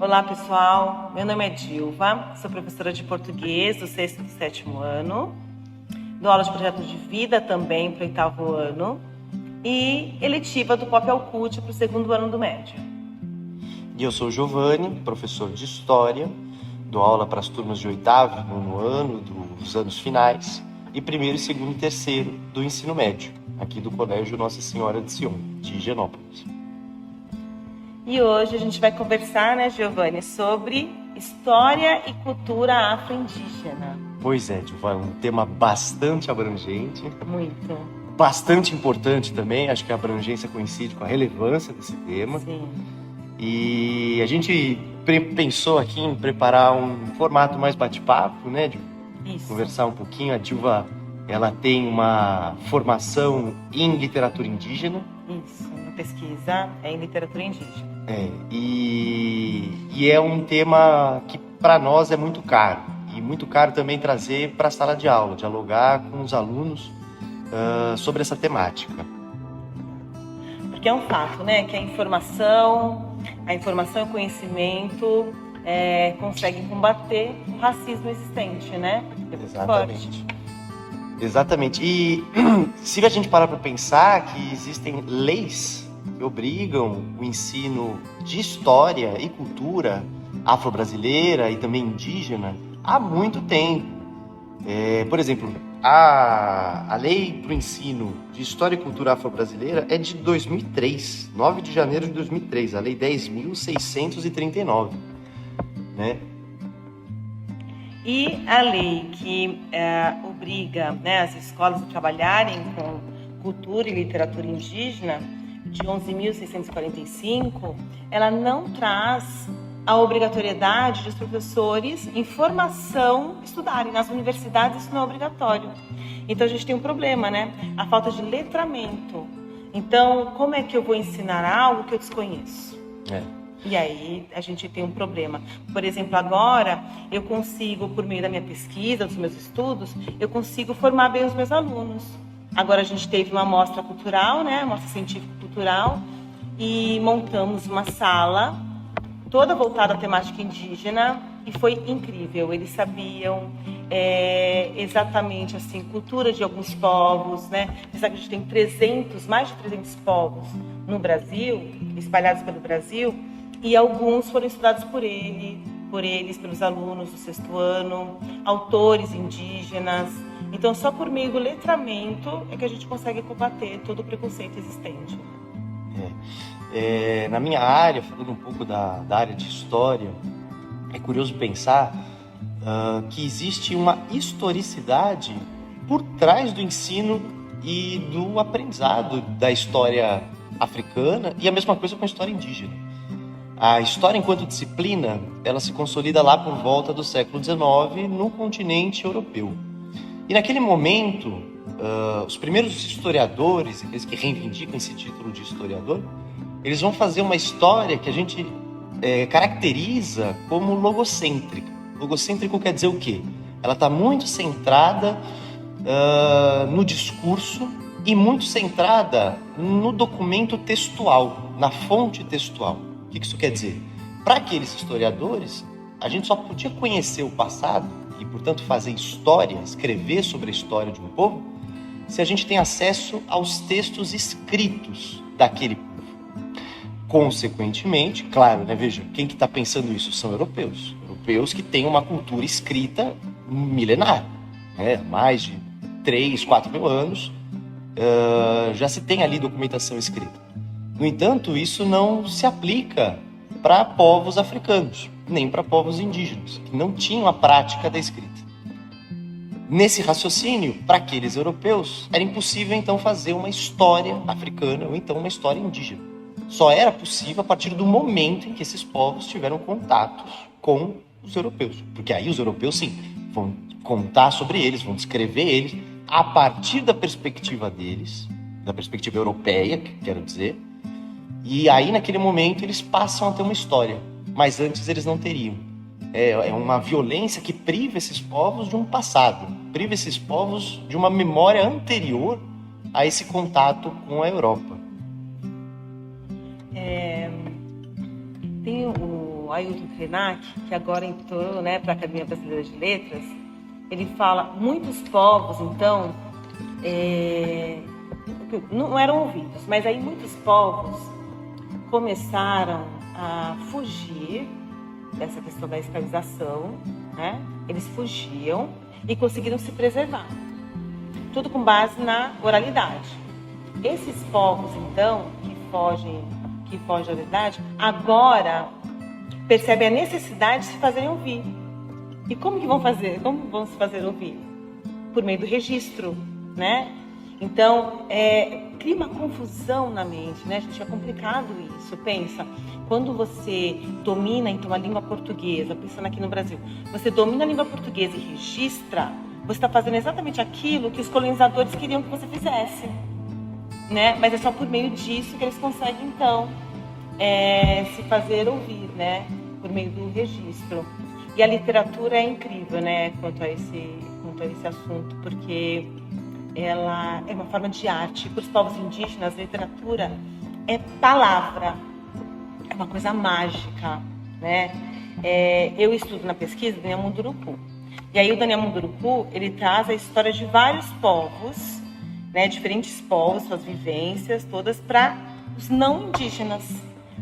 Olá, pessoal. Meu nome é Dilva, sou professora de português do 6º e do 7º ano, dou aula de projeto de vida também para o 8º ano e eletiva do Pop ao CUT para o 2º ano do médio. E eu sou o Giovanni, professor de História, dou aula para as turmas de 8º e 9º ano, dos anos finais, e 1º, 2º e 3º do ensino médio, aqui do Colégio Nossa Senhora de Sion, de Higienópolis. E hoje a gente vai conversar, né, Giovanni, sobre história e cultura afro-indígena. Pois é, Dilva, é um tema bastante abrangente. Muito. Bastante importante também, acho que a abrangência coincide com a relevância desse tema. Sim. E a gente pensou aqui em preparar um formato mais bate-papo, né, Dilva? Isso. Conversar um pouquinho. A Dilva, ela tem uma formação em literatura indígena. Isso, minha pesquisa é em literatura indígena. E é um tema que para nós é muito caro. E muito caro também trazer para a sala de aula, dialogar com os alunos sobre essa temática. Porque é um fato, né, que a informação e o conhecimento conseguem combater o racismo existente, né? É muito Exatamente. forte. Exatamente. E se a gente parar para pensar que existem leis que obrigam o ensino de história e cultura afro-brasileira e também indígena há muito tempo. Por exemplo, a lei para o ensino de história e cultura afro-brasileira é de 2003, 9 de janeiro de 2003, a lei 10.639, né? E a lei que obriga, né, as escolas a trabalharem com cultura e literatura indígena, de 11.645, ela não traz a obrigatoriedade dos professores em formação estudarem. Nas universidades isso não é obrigatório. Então a gente tem um problema, né? A falta de letramento. Então, como é que eu vou ensinar algo que eu desconheço? E aí a gente tem um problema. Por exemplo, agora eu consigo, por meio da minha pesquisa, dos meus estudos, eu consigo formar bem os meus alunos. Agora a gente teve uma mostra cultural, né? Mostra científico-cultural, e montamos uma sala toda voltada à temática indígena e foi incrível. Eles sabiam exatamente assim, cultura de alguns povos, né? Apesar que a gente tem mais de 300 povos no Brasil, espalhados pelo Brasil, e alguns foram estudados por eles, pelos alunos do 6º ano, autores indígenas. Então, só por meio do letramento é que a gente consegue combater todo o preconceito existente. Na minha área, falando um pouco da área de história, é curioso pensar que existe uma historicidade por trás do ensino e do aprendizado da história africana, e a mesma coisa com a história indígena. A história enquanto disciplina, ela se consolida lá por volta do século XIX no continente europeu. E naquele momento, os primeiros historiadores, aqueles que reivindicam esse título de historiador, eles vão fazer uma história que a gente caracteriza como logocêntrica. Logocêntrico quer dizer o quê? Ela está muito centrada no discurso e muito centrada no documento textual, na fonte textual. O que isso quer dizer? Para aqueles historiadores, a gente só podia conhecer o passado e, portanto, fazer história, escrever sobre a história de um povo, se a gente tem acesso aos textos escritos daquele povo. Consequentemente, claro, né, veja, quem que está pensando isso são europeus. Europeus que têm uma cultura escrita milenar, né? Mais de 3, 4 mil anos, já se tem ali documentação escrita. No entanto, isso não se aplica para povos africanos, nem para povos indígenas, que não tinham a prática da escrita. Nesse raciocínio, para aqueles europeus, era impossível então fazer uma história africana ou então uma história indígena. Só era possível a partir do momento em que esses povos tiveram contatos com os europeus. Porque aí os europeus, sim, vão contar sobre eles, vão descrever eles a partir da perspectiva deles, da perspectiva europeia, quero dizer. E aí, naquele momento, eles passam a ter uma história. Mas antes eles não teriam. É uma violência que priva esses povos de um passado, priva esses povos de uma memória anterior a esse contato com a Europa. Tem o Ailton Krenak, que agora entrou, né, para a Academia Brasileira de Letras, ele fala, muitos povos, então, não eram ouvidos, mas aí muitos povos começaram a fugir dessa questão da escravização, né? Eles fugiam e conseguiram se preservar. Tudo com base na oralidade. Esses povos, então, que fogem da oralidade, agora percebem a necessidade de se fazerem ouvir. E como que vão fazer? Como vão se fazer ouvir? Por meio do registro, né? Então, cria uma confusão na mente, né, gente? É complicado isso. Pensa, quando você domina, então, a língua portuguesa, pensando aqui no Brasil, você domina a língua portuguesa e registra, você está fazendo exatamente aquilo que os colonizadores queriam que você fizesse, né? Mas é só por meio disso que eles conseguem, então, se fazer ouvir, né? Por meio do registro. E a literatura é incrível, né? Quanto a esse assunto, porque ela é uma forma de arte. Para os povos indígenas, a literatura é palavra, é uma coisa mágica, né? Eu estudo na pesquisa do Daniel Munduruku. E aí o Daniel Munduruku, ele traz a história de vários povos, né? Diferentes povos, suas vivências, todas para os não indígenas.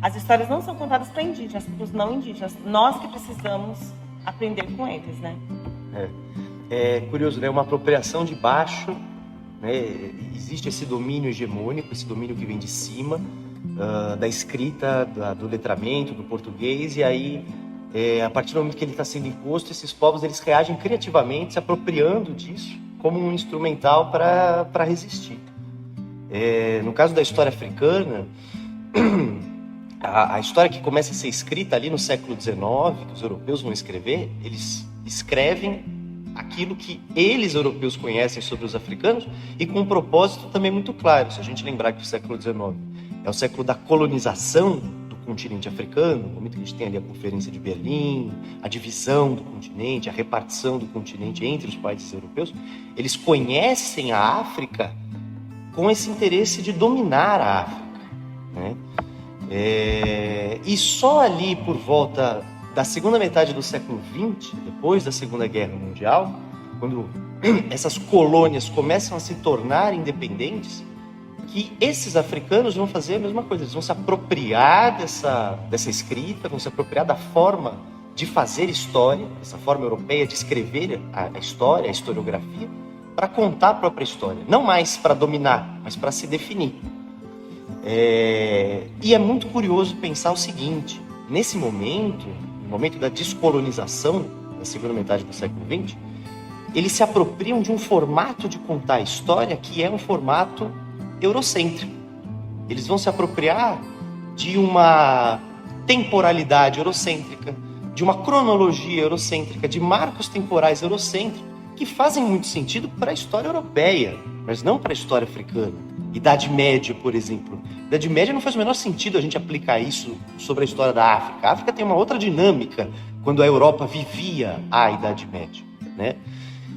As histórias não são contadas para indígenas, para os não indígenas. Nós que precisamos aprender com eles, né? É curioso, né? Uma apropriação de baixo, né? Existe esse domínio hegemônico, esse domínio que vem de cima, da escrita, do letramento, do português, e aí, a partir do momento que ele está sendo imposto, esses povos eles reagem criativamente, se apropriando disso como um instrumental para resistir. No caso da história africana, a história que começa a ser escrita ali no século XIX, que os europeus vão escrever, eles escrevem aquilo que eles, europeus, conhecem sobre os africanos e com um propósito também muito claro. Se a gente lembrar que o século XIX é o século da colonização do continente africano, no momento que a gente tem ali a Conferência de Berlim, a divisão do continente, a repartição do continente entre os países europeus, eles conhecem a África com esse interesse de dominar a África, né? E só ali por volta da segunda metade do século XX, depois da Segunda Guerra Mundial, quando essas colônias começam a se tornar independentes, que esses africanos vão fazer a mesma coisa. Eles vão se apropriar dessa escrita, vão se apropriar da forma de fazer história, essa forma europeia de escrever a história, a historiografia, para contar a própria história. Não mais para dominar, mas para se definir. E é muito curioso pensar o seguinte: nesse momento, no momento da descolonização, na segunda metade do século XX, eles se apropriam de um formato de contar a história que é um formato eurocêntrico. Eles vão se apropriar de uma temporalidade eurocêntrica, de uma cronologia eurocêntrica, de marcos temporais eurocêntricos que fazem muito sentido para a história europeia, mas não para a história africana. Idade Média, por exemplo. Idade Média não faz o menor sentido a gente aplicar isso sobre a história da África. A África tem uma outra dinâmica quando a Europa vivia a Idade Média, né?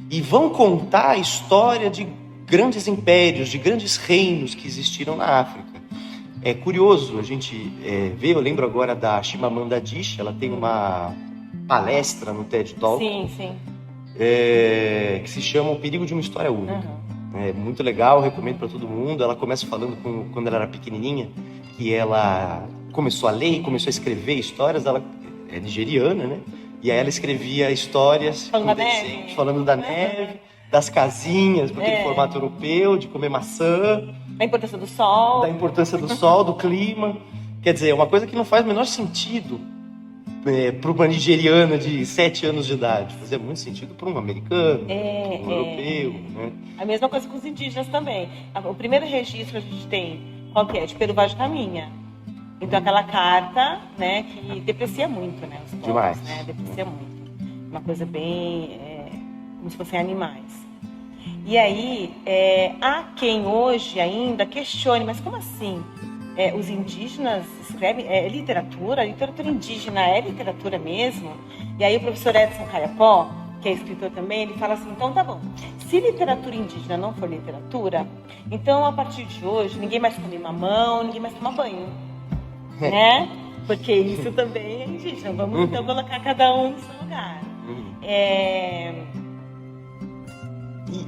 E vão contar a história de grandes impérios, de grandes reinos que existiram na África. É curioso a gente ver, eu lembro agora da Chimamanda Adichie, ela tem uma palestra no TED Talk, sim. Que se chama O Perigo de uma História Única. Uhum. É muito legal, recomendo para todo mundo. Ela começa falando quando ela era pequenininha, que ela começou a ler e começou a escrever histórias. Ela é nigeriana, né? E aí ela escrevia histórias falando da neve, das casinhas, com aquele formato europeu, de comer maçã. Da importância do sol. Da importância do sol, do clima. Quer dizer, é uma coisa que não faz o menor sentido para uma nigeriana de 7 anos de idade. Fazia muito sentido para um americano, um europeu, né? A mesma coisa com os indígenas também. O primeiro registro que a gente tem, qual que é? De Peru Vaz de Caminha. Então, aquela carta, né, que deprecia muito, né? Os povos, demais. Né? Deprecia muito. Uma coisa bem... como se fossem animais. E aí, há quem hoje ainda questione, mas como assim? Os indígenas escrevem literatura? A literatura indígena é literatura mesmo? E aí o professor Edson Caiapó, que é escritor também, ele fala assim, então tá bom, se literatura indígena não for literatura, então a partir de hoje ninguém mais come mamão, ninguém mais toma banho, né? Porque isso também é indígena. Vamos então colocar cada um no seu lugar.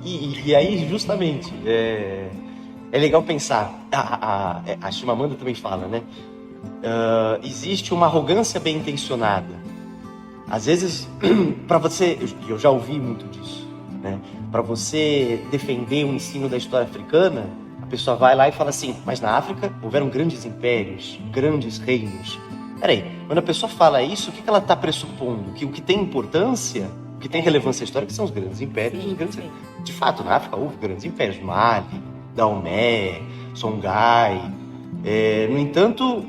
E aí, justamente, é legal pensar, a Chimamanda também fala, né? Existe uma arrogância bem intencionada. Às vezes, para você, eu já ouvi muito disso, né? Para você defender o ensino da história africana, a pessoa vai lá e fala assim, mas na África houveram grandes impérios, grandes reinos. Peraí, quando a pessoa fala isso, o que ela está pressupondo? Que o que tem importância, o que tem relevância histórica são os grandes impérios. Sim, os grandes... sim. De fato, na África houve grandes impérios, Mali, Daomé, Songhai. No entanto,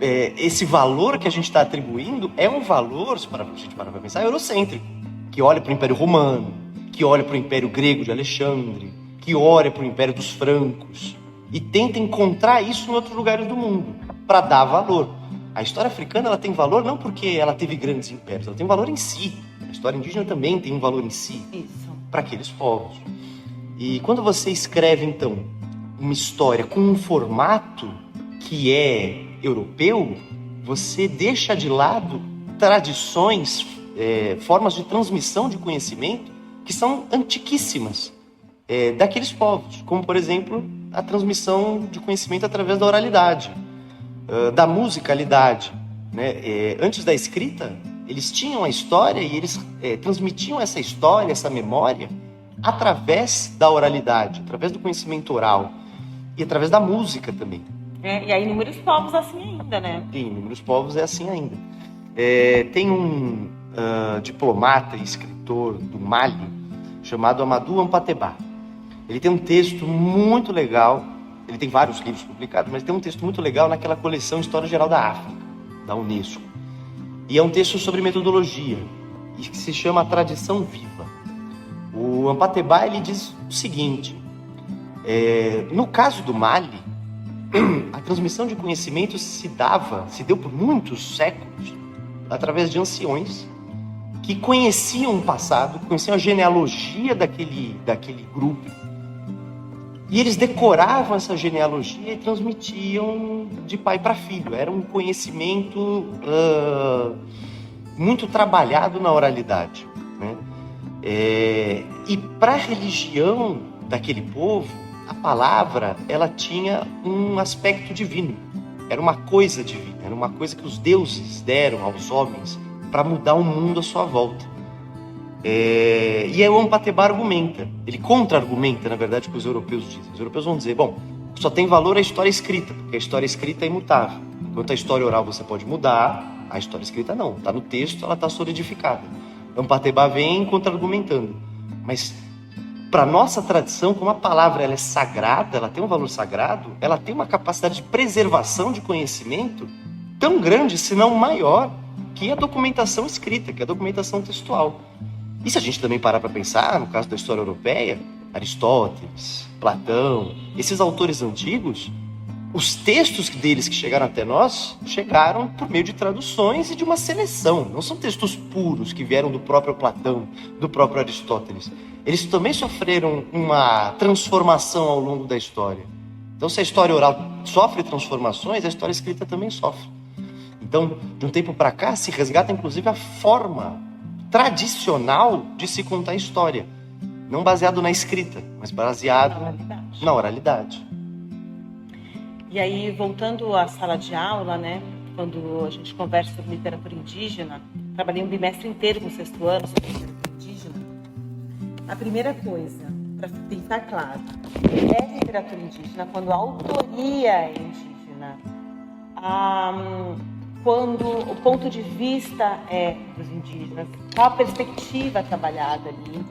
esse valor que a gente está atribuindo é um valor, se a gente parar para pensar, eurocêntrico, que olha para o Império Romano, que olha para o Império Grego de Alexandre, que olha para o Império dos Francos e tenta encontrar isso em outros lugares do mundo para dar valor. A história africana ela tem valor não porque ela teve grandes impérios, ela tem valor em si. A história indígena também tem um valor em si para aqueles povos. E quando você escreve, então, uma história com um formato que é europeu, você deixa de lado tradições, formas de transmissão de conhecimento que são antiquíssimas daqueles povos, como, por exemplo, a transmissão de conhecimento através da oralidade, da musicalidade, né? Antes da escrita, eles tinham a história e eles transmitiam essa história, essa memória, através da oralidade, através do conhecimento oral e através da música também. E aí, inúmeros povos assim ainda, né? Em inúmeros povos é assim ainda. Tem um diplomata e escritor do Mali chamado Amadou Hampâté-Bâ. Ele tem um texto muito legal, ele tem vários livros publicados, mas tem um texto muito legal naquela coleção História Geral da África, da Unesco. E é um texto sobre metodologia, e que se chama A Tradição Viva. O Hampâté-Bâ, ele diz o seguinte, no caso do Mali, a transmissão de conhecimento se deu por muitos séculos através de anciões que conheciam o passado, conheciam a genealogia daquele grupo. E eles decoravam essa genealogia e transmitiam de pai para filho. Era um conhecimento muito trabalhado na oralidade, né? E para a religião daquele povo, a palavra ela tinha um aspecto divino. Era uma coisa divina, era uma coisa que os deuses deram aos homens para mudar o mundo à sua volta. E aí o Hampâté-Bâ argumenta, ele contra-argumenta, na verdade, o que os europeus dizem. Os europeus vão dizer, bom, só tem valor a história escrita, porque a história escrita é imutável. Enquanto a história oral você pode mudar, a história escrita não. Está no texto, ela está solidificada. O Hampâté-Bâ vem contra-argumentando. Mas para nossa tradição, como a palavra ela é sagrada, ela tem um valor sagrado, ela tem uma capacidade de preservação de conhecimento tão grande, se não maior, que a documentação escrita, que a documentação textual. E se a gente também parar para pensar, no caso da história europeia, Aristóteles, Platão, esses autores antigos, os textos deles que chegaram até nós, chegaram por meio de traduções e de uma seleção. Não são textos puros que vieram do próprio Platão, do próprio Aristóteles. Eles também sofreram uma transformação ao longo da história. Então, se a história oral sofre transformações, a história escrita também sofre. Então, de um tempo para cá, se resgata inclusive a forma tradicional de se contar a história. Não baseado na escrita, mas baseado na oralidade. E aí, voltando à sala de aula, né? Quando a gente conversa sobre literatura indígena, trabalhei um bimestre inteiro com o 6º ano sobre literatura indígena. A primeira coisa, para ficar claro, é literatura indígena quando a autoria é indígena. Quando o ponto de vista é dos indígenas, qual a perspectiva trabalhada ali,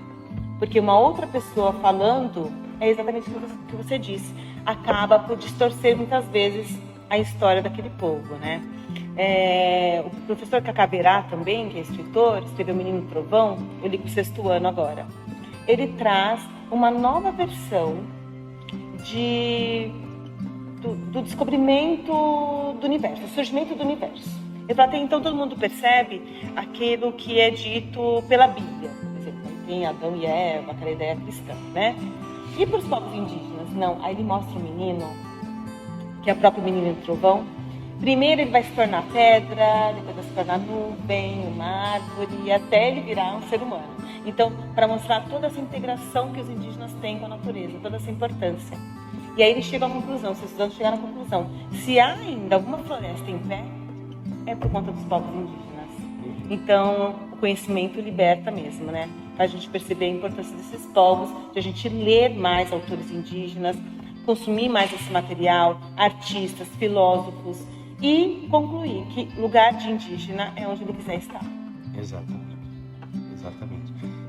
porque uma outra pessoa falando é exatamente o que você disse, acaba por distorcer muitas vezes a história daquele povo, né? O professor Cacaverá também, que é escritor, escreveu Menino Trovão, eu li com o 6º ano agora. Ele traz uma nova versão do descobrimento do universo, do surgimento do universo. Até então todo mundo percebe aquilo que é dito pela Bíblia. Por exemplo, tem Adão e Eva, aquela ideia cristã, né? E para os povos indígenas, não. Aí ele mostra um menino, que é o próprio Menino Trovão, Primeiro ele vai se tornar pedra, depois vai se tornar nuvem, uma árvore, até ele virar um ser humano. Então, para mostrar toda essa integração que os indígenas têm com a natureza, toda essa importância. E aí eles chegam à conclusão, os estudantes chegaram à conclusão, se há ainda alguma floresta em pé, é por conta dos povos indígenas. Então, o conhecimento liberta mesmo, né? Faz a gente perceber a importância desses povos, de a gente ler mais autores indígenas, consumir mais esse material, artistas, filósofos, e concluir que lugar de indígena é onde ele quiser estar. Exatamente.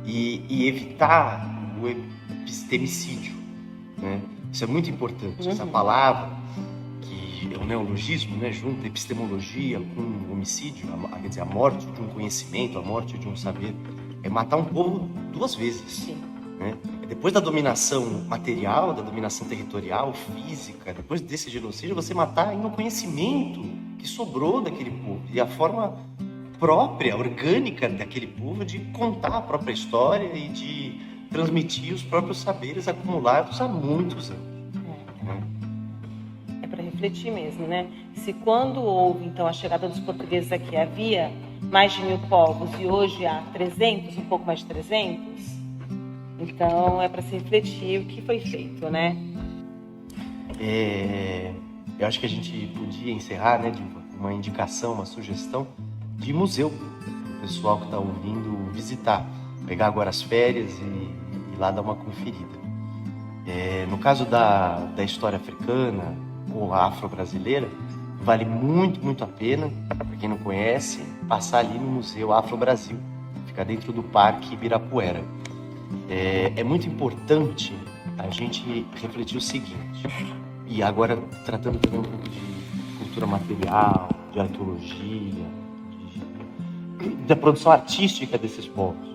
E evitar o epistemicídio, né? Isso é muito importante. Essa palavra, que é um neologismo, né? Junta epistemologia com homicídio, quer dizer, a morte de um conhecimento, a morte de um saber, é matar um povo duas vezes. Sim. Né? Depois da dominação material, da dominação territorial, física, depois desse genocídio, você matar ainda o conhecimento que sobrou daquele povo e a forma própria, orgânica daquele povo de contar a própria história e de transmitir os próprios saberes acumulados há muitos anos. É para refletir mesmo, né? Se quando houve, então, a chegada dos portugueses aqui, havia mais de 1000 povos e hoje há 300, um pouco mais de 300, então é para se refletir o que foi feito, né? Eu acho que a gente podia encerrar, né, de uma indicação, uma sugestão de museu, o pessoal que está ouvindo visitar, pegar agora as férias e ir lá dar uma conferida. No caso da história africana ou afro-brasileira, vale muito, muito a pena, para quem não conhece, passar ali no Museu Afro-Brasil, fica dentro do Parque Ibirapuera. É muito importante a gente refletir o seguinte, e agora tratando também um pouco de cultura material, de arqueologia, da produção artística desses povos.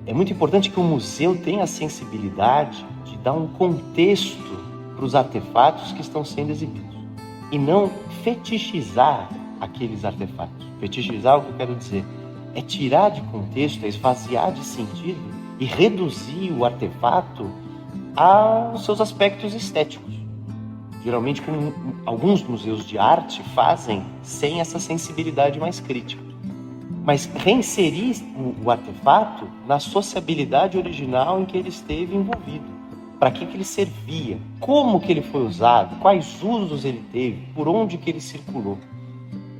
É muito importante que o museu tenha a sensibilidade de dar um contexto para os artefatos que estão sendo exibidos e não fetichizar aqueles artefatos. Fetichizar, o que eu quero dizer, é tirar de contexto, é esvaziar de sentido e reduzir o artefato aos seus aspectos estéticos. Geralmente, como alguns museus de arte fazem sem essa sensibilidade mais crítica. Mas reinserir o artefato na sociabilidade original em que ele esteve envolvido. Para que ele servia, como que ele foi usado, quais usos ele teve, por onde que ele circulou.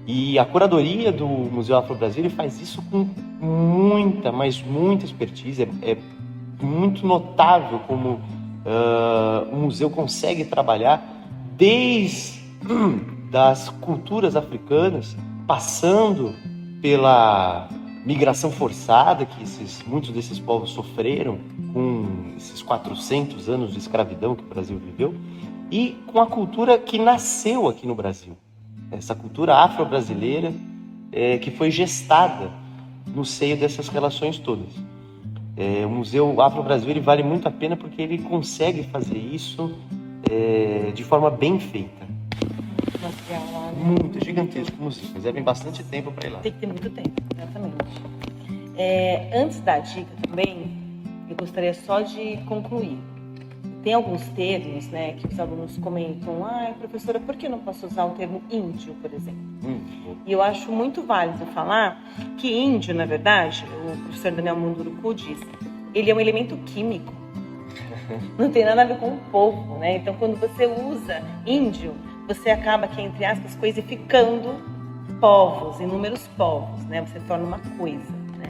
E a curadoria do Museu Afro-Brasil faz isso com muita, mas muita expertise. É muito notável como o museu consegue trabalhar desde das culturas africanas, passando pela migração forçada que muitos desses povos sofreram com esses 400 anos de escravidão que o Brasil viveu e com a cultura que nasceu aqui no Brasil. Essa cultura afro-brasileira que foi gestada no seio dessas relações todas. O Museu Afro-Brasil ele vale muito a pena porque ele consegue fazer isso de forma bem feita. Material lá, né? Muito gigantesco o museu, mas levem bastante tempo para ir lá. Tem que ter muito tempo, exatamente. Antes da dica também, eu gostaria só de concluir. Tem alguns termos, né, que os alunos comentam, professora, por que eu não posso usar o termo índio, por exemplo? E eu acho muito válido falar que índio, na verdade, o professor Daniel Munduruku diz, ele é um elemento químico. Não tem nada a ver com o povo, né? Então, quando você usa índio, você acaba aqui, entre aspas, coisificando povos, inúmeros povos, né? Você torna uma coisa, né?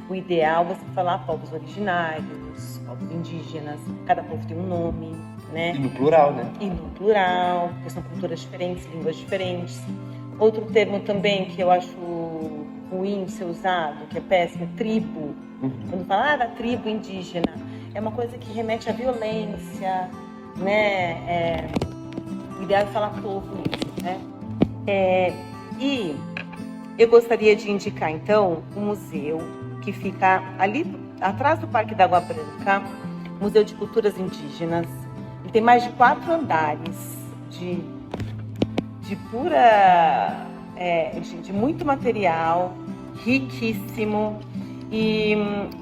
O ideal é você falar povos originários, povos indígenas, cada povo tem um nome, né? E no plural, né? E no plural, porque são culturas diferentes, línguas diferentes. Outro termo também que eu acho ruim ser usado, que é péssimo, tribo. Quando fala da tribo indígena, é uma coisa que remete à violência, né? O ideal é falar povo mesmo, né? E eu gostaria de indicar, então, um museu que fica ali atrás do Parque da Água Branca, Museu de Culturas Indígenas. Ele tem mais de 4 andares de pura... de muito material, riquíssimo, e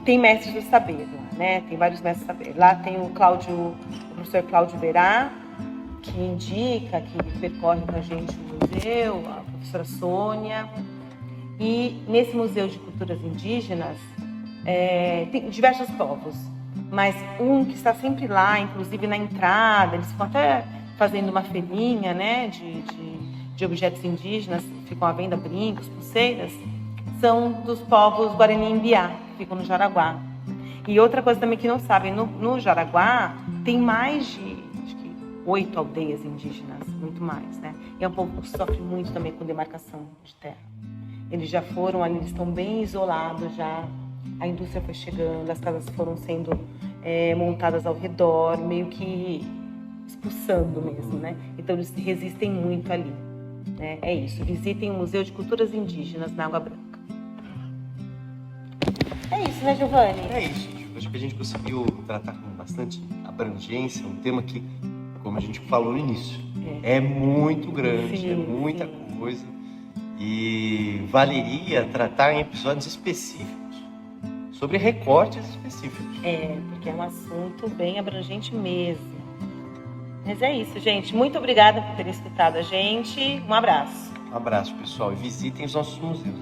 tem mestres do saber lá, né? Tem vários mestres do saber. Lá tem o professor Cláudio Berá, que indica, que percorre com a gente o museu, a professora Sônia. E nesse Museu de Culturas Indígenas tem diversos povos, mas um que está sempre lá, inclusive na entrada, eles ficam até fazendo uma feirinha, né, de objetos indígenas, ficam à venda brincos, pulseiras, são dos povos Guarani-Imbiá, que ficam no Jaraguá. E outra coisa também que não sabem, no Jaraguá tem mais de, acho que, 8 aldeias indígenas, muito mais, né? E é um povo que sofre muito também com demarcação de terra. Eles já foram ali, eles estão bem isolados já, a indústria foi chegando, as casas foram sendo montadas ao redor, meio que expulsando mesmo, né? Então eles resistem muito ali, né? É isso, visitem o Museu de Culturas Indígenas na Água Branca. É isso, né, Giovanni? É isso, acho que a gente conseguiu tratar com bastante abrangência um tema que, como a gente falou no início, é muito grande, Sim, é muita coisa e valeria tratar em episódios específicos sobre recortes específicos. Porque é um assunto bem abrangente mesmo. Mas é isso, gente. Muito obrigada por ter escutado a gente. Um abraço. Um abraço, pessoal, e visitem os nossos museus.